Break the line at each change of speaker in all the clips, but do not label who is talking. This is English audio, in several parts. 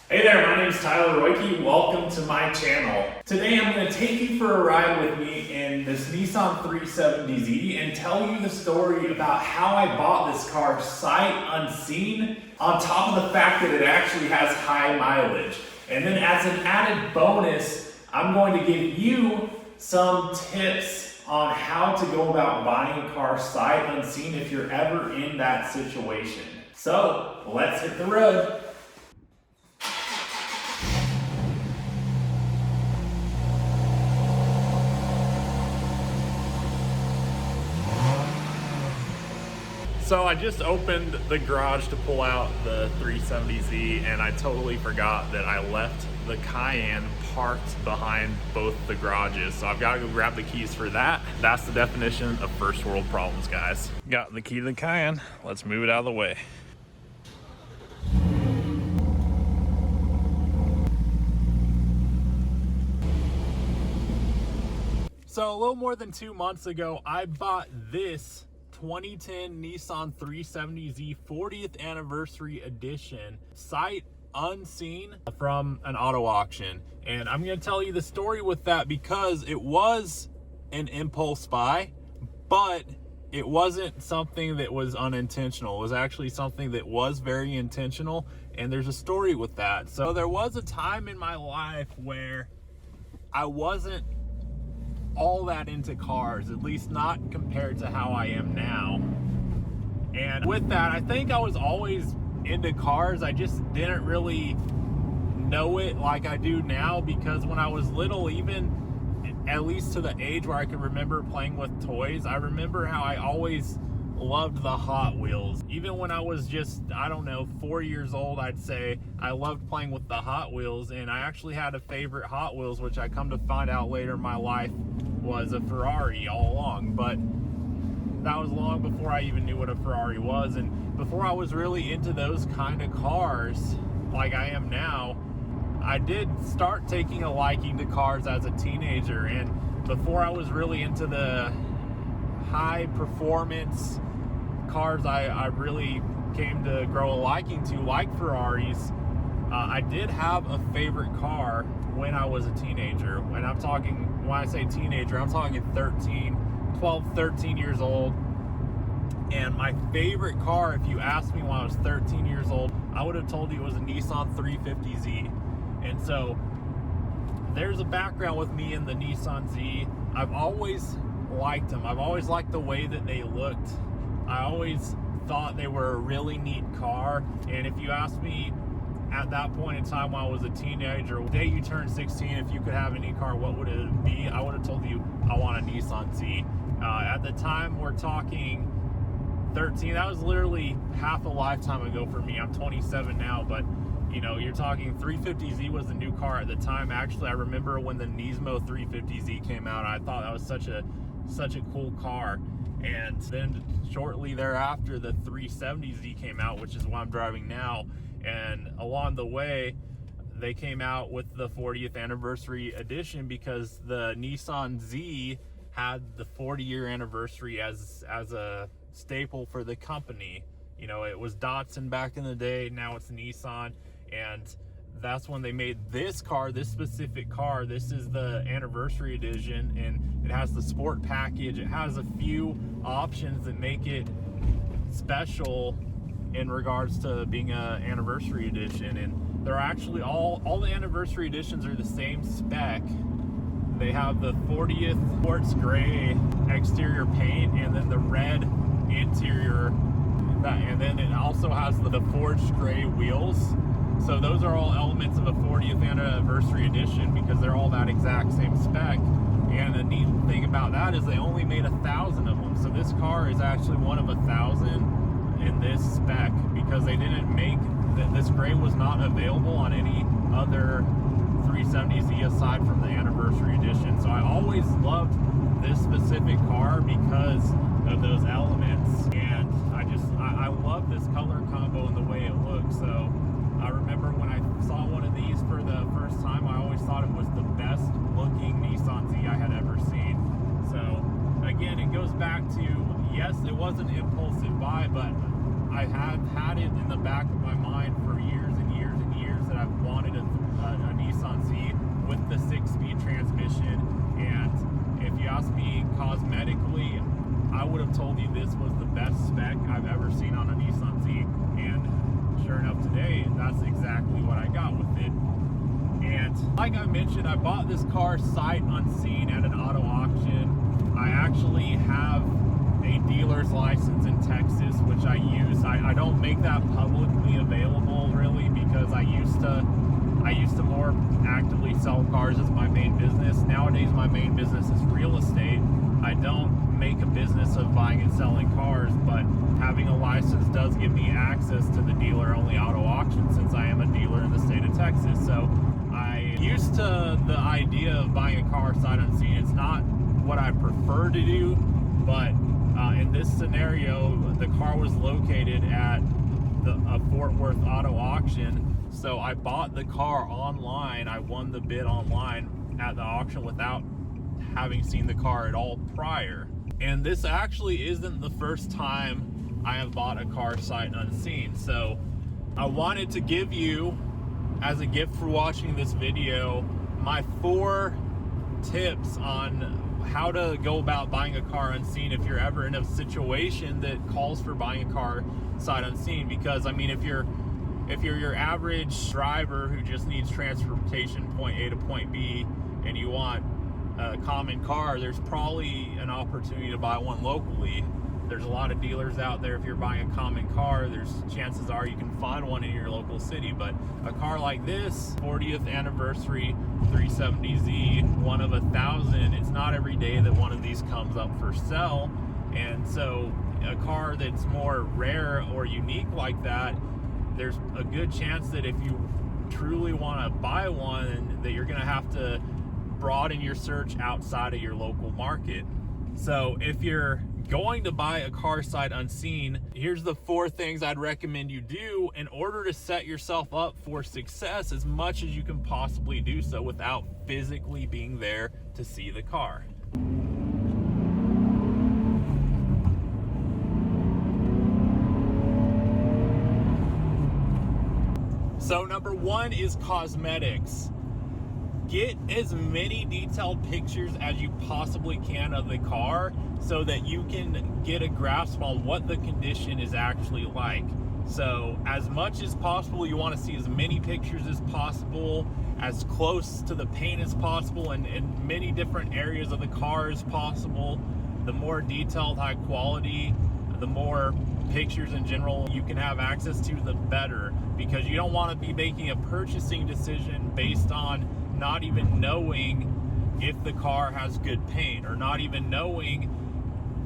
Hey there, my name is Tyler Royke. Welcome to my channel. Today I'm going to take you for a ride with me in this Nissan 370Z and tell you the story about how I bought this car sight unseen, on top of the fact that it actually has high mileage. And then as an added bonus, I'm going to give you some tips on how to go about buying a car sight unseen if you're ever in that situation. So let's hit the road. So I just opened the garage to pull out the 370Z and I totally forgot that I left the Cayenne parked behind both the garages. So I've got to go grab the keys for that. That's the definition of first world problems, guys. Got the key to the Cayenne. Let's move it out of the way. So a little more than 2 months ago, I bought this 2010 Nissan 370Z 40th anniversary edition sight unseen from an auto auction. And I'm going to tell you the story with that because it was an impulse buy, but it wasn't something that was unintentional. It was actually something that was very intentional, and there's a story with that. So there was a time in my life where I wasn't all that into cars, at least not compared to how I am now. And with that, I think I was always into cars. I just didn't really know it like I do now, because when I was little, even at least to the age where I could remember playing with toys, I remember how I always loved the Hot Wheels. Even when I was just, I don't know, 4 years old, I'd say I loved playing with the Hot Wheels. And I actually had a favorite Hot Wheels, which I come to find out later in my life was a Ferrari all along. But that was long before I even knew what a Ferrari was, and before I was really into those kind of cars like I am now. I did start taking a liking to cars as a teenager, and before I was really into the high performance cars I really came to grow a liking to, like Ferraris. I did have a favorite car when I was a teenager. And I'm talking, when I say teenager, I'm talking 12, 13 years old. And my favorite car, if you asked me when I was 13 years old, I would have told you it was a Nissan 350Z. And so there's a background with me in the Nissan Z. I've always liked them. I've always liked the way that they looked. I always thought they were a really neat car. And if you asked me at that point in time when I was a teenager, the day you turned 16, if you could have any car, what would it be? I would have told you I want a Nissan Z. At the time, we're talking 13. That was literally half a lifetime ago for me. I'm 27 now, but you know, you're talking 350Z was the new car at the time. Actually, I remember when the Nismo 350Z came out, I thought that was such a cool car. And then shortly thereafter, the 370Z came out, which is what I'm driving now. And along the way, they came out with the 40th anniversary edition because the Nissan Z had the 40-year anniversary as a staple for the company. You know, it was Datsun back in the day, now it's Nissan, and that's when they made this car, this specific car. This is the anniversary edition, and it has the sport package. It has a few options that make it special in regards to being an anniversary edition. And they're actually all the anniversary editions are the same spec. They have the 40th quartz gray exterior paint, and then the red interior, and then it also has the forged gray wheels. So those are all elements of a 40th anniversary edition because they're all that exact same spec. And the neat thing about that is they only made 1,000 of them. So this car is actually one of 1,000 in this spec because they didn't make this gray was not available on any other 370Z aside from the anniversary edition. So I always loved this specific car because of those elements, and I love this color combo and the way it looks. So I remember when I saw one of these for the first time, I always thought it was the best looking Nissan Z I had ever seen. So again, it goes back to, yes, it was an impulsive buy, but I have had it in the back of my mind for years and years and years that I've wanted have told you this was the best spec I've ever seen on a Nissan Z, and sure enough today, that's exactly what I got with it. And like I mentioned, I bought this car sight unseen at an auto auction. I actually have a dealer's license in Texas, which I use. I don't make that publicly available really, because I used to more actively sell cars as my main business. Nowadays my main business is real estate. I don't make a business of buying and selling cars, but having a license does give me access to the dealer-only auto auction, since I am a dealer in the state of Texas. So I used to the idea of buying a car sight unseen. It's not what I prefer to do, but in this scenario, the car was located at a Fort Worth auto auction. So I bought the car online. I won the bid online at the auction without having seen the car at all prior. And this actually isn't the first time I have bought a car sight unseen. So I wanted to give you, as a gift for watching this video, my 4 tips on how to go about buying a car unseen if you're ever in a situation that calls for buying a car sight unseen. Because I mean, if you're your average driver who just needs transportation point A to point B and you want a common car, there's probably an opportunity to buy one locally. There's a lot of dealers out there. If you're buying a common car, there's chances are you can find one in your local city. But a car like this, 40th anniversary 370Z, one of 1,000, it's not every day that one of these comes up for sale. And so a car that's more rare or unique like that, there's a good chance that if you truly want to buy one, that you're going to have to broaden your search outside of your local market. So if you're going to buy a car sight unseen, here's the 4 things I'd recommend you do in order to set yourself up for success as much as you can possibly do so without physically being there to see the car. So number 1 is cosmetics. Get as many detailed pictures as you possibly can of the car so that you can get a grasp on what the condition is actually like. So as much as possible, you want to see as many pictures as possible, as close to the paint as possible, and many different areas of the car as possible. The more detailed, high quality, the more pictures in general you can have access to, the better, because you don't want to be making a purchasing decision based on not even knowing if the car has good paint, or not even knowing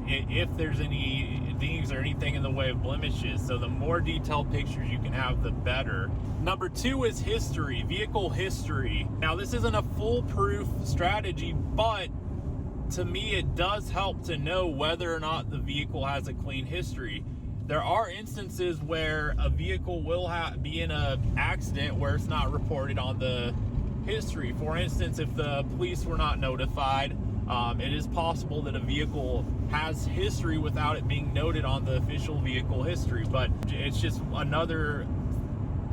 if there's any dings or anything in the way of blemishes. So the more detailed pictures you can have, the better. Number 2 is history, vehicle history. Now this isn't a foolproof strategy, but to me it does help to know whether or not the vehicle has a clean history. There are instances where a vehicle will be in an accident where it's not reported on the history. For instance, if the police were not notified, it is possible that a vehicle has history without it being noted on the official vehicle history. But it's just another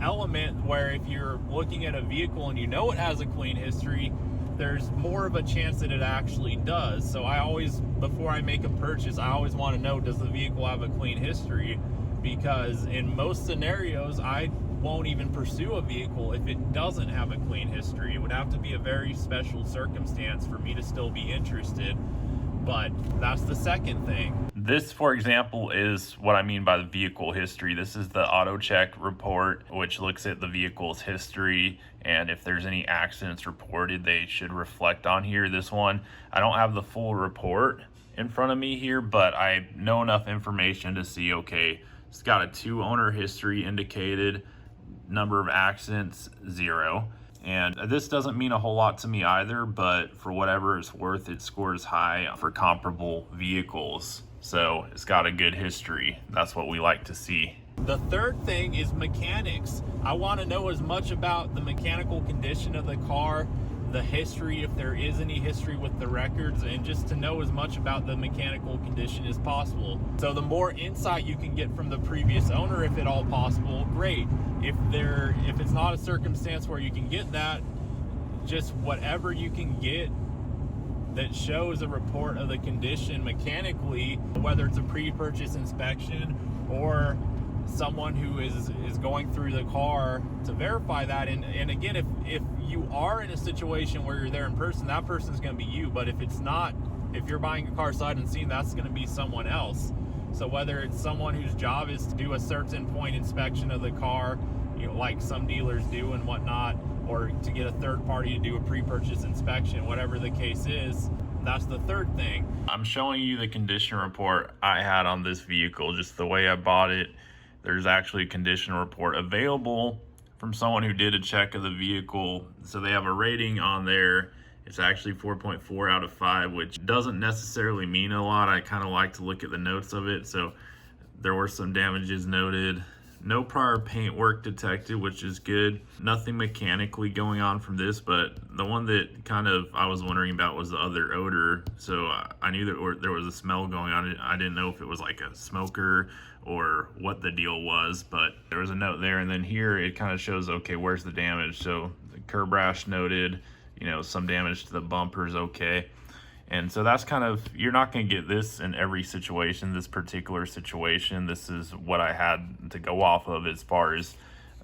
element where if you're looking at a vehicle and you know it has a clean history, there's more of a chance that it actually does. So I always, before I make a purchase, I always want to know, does the vehicle have a clean history? Because in most scenarios, I won't even pursue a vehicle if it doesn't have a clean history. It would have to be a very special circumstance for me to still be interested. But that's the second thing. This, for example, is what I mean by the vehicle history. This is the auto check report, which looks at the vehicle's history, and if there's any accidents reported, they should reflect on here. This one, I don't have the full report in front of me here, but I know enough information to see, okay, it's got a 2-owner history indicated, number of accidents 0. And this doesn't mean a whole lot to me either, but for whatever it's worth, it scores high for comparable vehicles. So it's got a good history. That's what we like to see. The third thing is mechanics. I want to know as much about the mechanical condition of the car, the history, if there is any history with the records, and just to know as much about the mechanical condition as possible. So the more insight you can get from the previous owner, if at all possible, great. If it's not a circumstance where you can get that, just whatever you can get that shows a report of the condition mechanically, whether it's a pre-purchase inspection or someone who is going through the car to verify that. And again, if you are in a situation where you're there in person, that person's going to be you. But if it's not, if you're buying a car sight unseen, that's going to be someone else. So whether it's someone whose job is to do a certain point inspection of the car, you know, like some dealers do and whatnot, or to get a third party to do a pre-purchase inspection, whatever the case is, that's the third thing. I'm showing you the condition report I had on this vehicle, just the way I bought it. There's actually a condition report available from someone who did a check of the vehicle. So they have a rating on there. It's actually 4.4 out of 5, which doesn't necessarily mean a lot. I kind of like to look at the notes of it. So there were some damages noted. No prior paint work detected, which is good. Nothing mechanically going on from this, but the one that kind of I was wondering about was the other odor. So I knew that there was a smell going on. I didn't know if it was like a smoker or what the deal was, but there was a note there. And then here it kind of shows, okay, where's the damage? So the curb rash noted, you know, some damage to the bumpers, okay. And so that's kind of, you're not going to get this in every situation, this particular situation. This is what I had to go off of as far as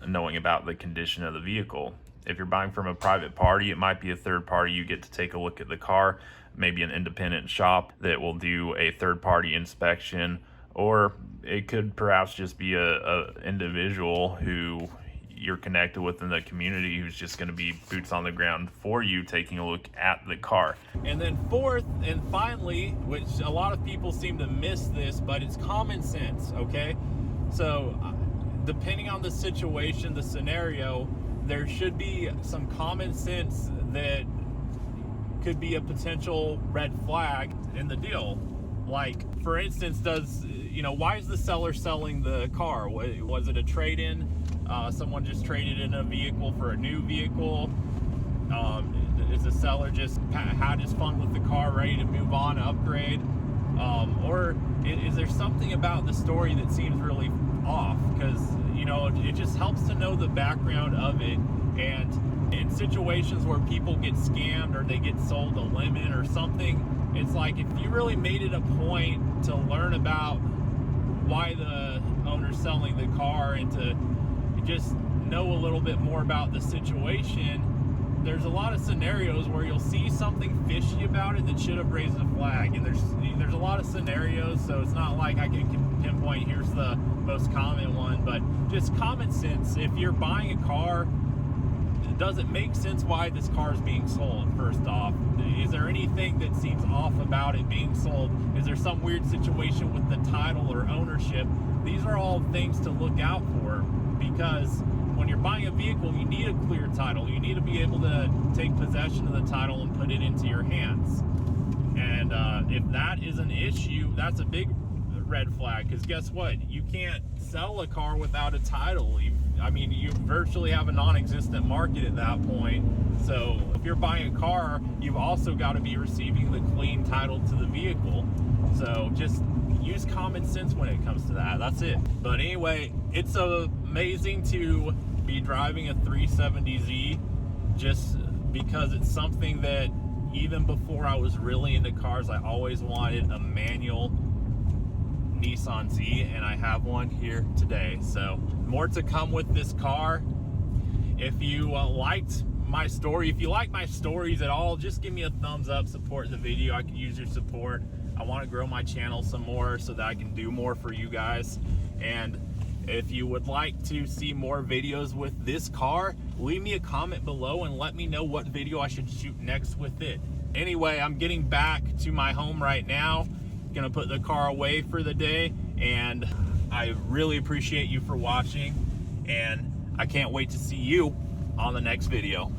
knowing about the condition of the vehicle. If you're buying from a private party, it might be a third party. You get to take a look at the car, maybe an independent shop that will do a third party inspection, or it could perhaps just be a individual who you're connected with in the community who's just going to be boots on the ground for you, taking a look at the car. And then fourth and finally, which a lot of people seem to miss this, but it's common sense, okay? So depending on the situation, the scenario, there should be some common sense that could be a potential red flag in the deal. Like, for instance, why is the seller selling the car? Was it a trade-in? Someone just traded in a vehicle for a new vehicle? Is the seller just had his fun with the car, ready to move on, upgrade? Or is there something about the story that seems really off? Because, you know, it just helps to know the background of it. And in situations where people get scammed or they get sold a lemon or something, it's like, if you really made it a point to learn about why the owner's selling the car and to just know a little bit more about the situation, there's a lot of scenarios where you'll see something fishy about it that should have raised a flag. And there's a lot of scenarios, so it's not like I can pinpoint here's the most common one, but just common sense. If you're buying a car, does it make sense why this car is being sold? First off, is there anything that seems off about it being sold? Is there some weird situation with the title or ownership? These are all things to look out for, because when you're buying a vehicle, you need a clear title. You need to be able to take possession of the title and put it into your hands. And if that is an issue, that's a big red flag, because guess what? You can't sell a car without a title. You virtually have a non-existent market at that point. So if you're buying a car, you've also got to be receiving the clean title to the vehicle. So just use common sense when it comes to that. That's it. But anyway, it's amazing to be driving a 370Z, just because it's something that even before I was really into cars, I always wanted a manual Nissan Z, and I have one here today. So more to come with this car. If you liked my story, if you like my stories at all, just give me a thumbs up, support the video. I could use your support. I want to grow my channel some more so that I can do more for you guys. And if you would like to see more videos with this car, leave me a comment below and let me know what video I should shoot next with it. Anyway, I'm getting back to my home right now. Gonna put the car away for the day, and I really appreciate you for watching, and I can't wait to see you on the next video.